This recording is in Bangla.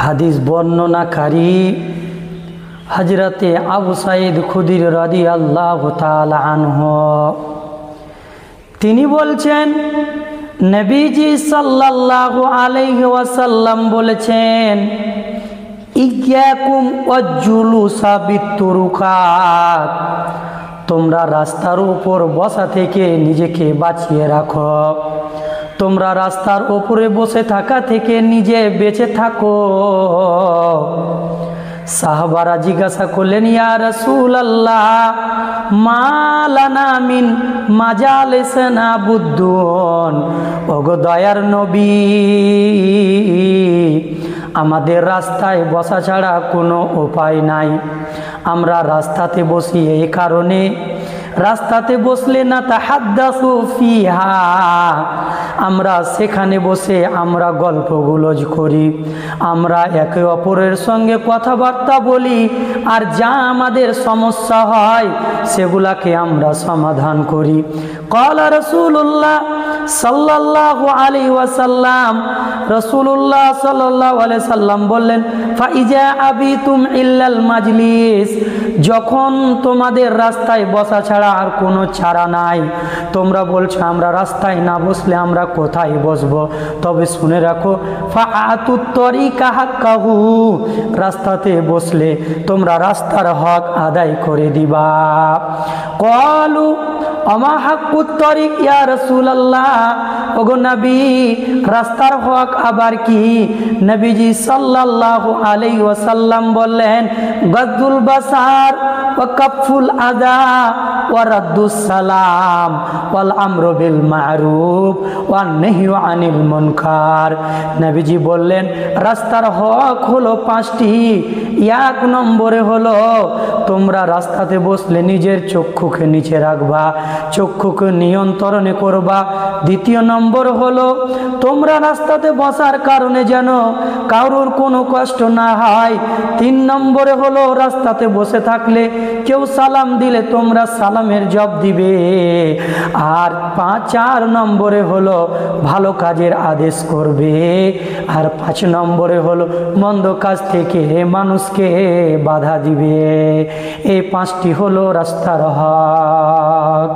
হাদিস বর্ণনাকারী হযরতে আবু সাঈদ খুদরি রাদিয়াল্লাহু তাআলা আনহু তিনি বলছেন, নবীজি সাল্লাল্লাহু আলাইহি ওয়াসাল্লাম বলেছেন, ইয়্যাকুম ওয়াজুলুসা বিতুরুকাত, তোমরা রাস্তার উপর বসা থেকে নিজেকে বাঁচিয়ে রাখো। তোমরা রাস্তার উপরে বসে থাকা থেকে নিজে বেঁচে থাকো। সাহাবারা জিজ্ঞাসা করলেন, ইয়া রাসূলুল্লাহ, মা লানা মিন মাজালিসিনা বুদ্দুন, ওগো দয়ার নবী, আমাদের রাস্তায় বসা ছাড়া কোনো উপায় নাই। আমরা রাস্তাতে বসি এই কারণে, রাস্তাতে বসলে না তাহাদ্দাসু ফিহা, আমরা সেখানে বসে আমরা গল্পগুলোজ করি, আমরা একে অপরের সঙ্গে কথাবার্তা বলি, আর যা আমাদের সমস্যা হয় সেগুলাকে আমরা সমাধান করি। ক্বালা রাসূলুল্লাহ সাল্লাল্লাহু আলাইহি ওয়াসাল্লাম, রাসূলুল্লাহ সাল্লাল্লাহু আলাইহি সাল্লাম বললেন, ফাইজা আবিতুম ইল্লাল মাজলিস, যখন তোমাদের রাস্তায় বসা ছাড়া আর কোনো ছাড়া নাই, তোমরা বলছো আমরা রাস্তায় না বসলে আমরা কোথায় বসবো, তবে শুনে রাখো, ফাআতুত তরিকা হাক্কাহু, রাস্তাতে বসলে তোমরা রাস্তার হক আদায় করে দিবা। ক্বালু আমা হাক্কুত তরিক ইয়া রাসূলুল্লাহ, ওগো নবী রাস্তার হক আবার কি? নবীজি সাল্লাল্লাহু আলাইহি ওয়াসাল্লাম বললেন, গাদ্দুল বাসার ওয়া কাফুল আদা ওয়া রাদ্দুস সালাম ওয়াল আমরু বিল মা'রুফ ওয়ান নাহয়ু আনিল মুনকার। নবীজি বললেন, রাস্তার হক হলো 5টি। এক নম্বরে হলো তোমরা রাস্তাতে বসলে নিজের চক্ষুকে নিচে রাখবা, চক্ষুকে নিয়ন্ত্রণে করবা। দ্বিতীয় নম্বর হলো তোমরা রাস্তাতে বসার কারণে যেন কারোর কোনো কষ্ট না হয়। 3 নম্বরে হলো রাস্তাতে বসে থাকলে কেউ সালাম দিলে তোমরা সালামের জবাব দিবে। আর 4 নম্বরে হলো ভালো কাজের আদেশ করবে। আর 5 নম্বরে হলো মন্দ কাজ থেকে মানুষকে বাধা দিবে। এই 5টি হলো রাস্তার হক।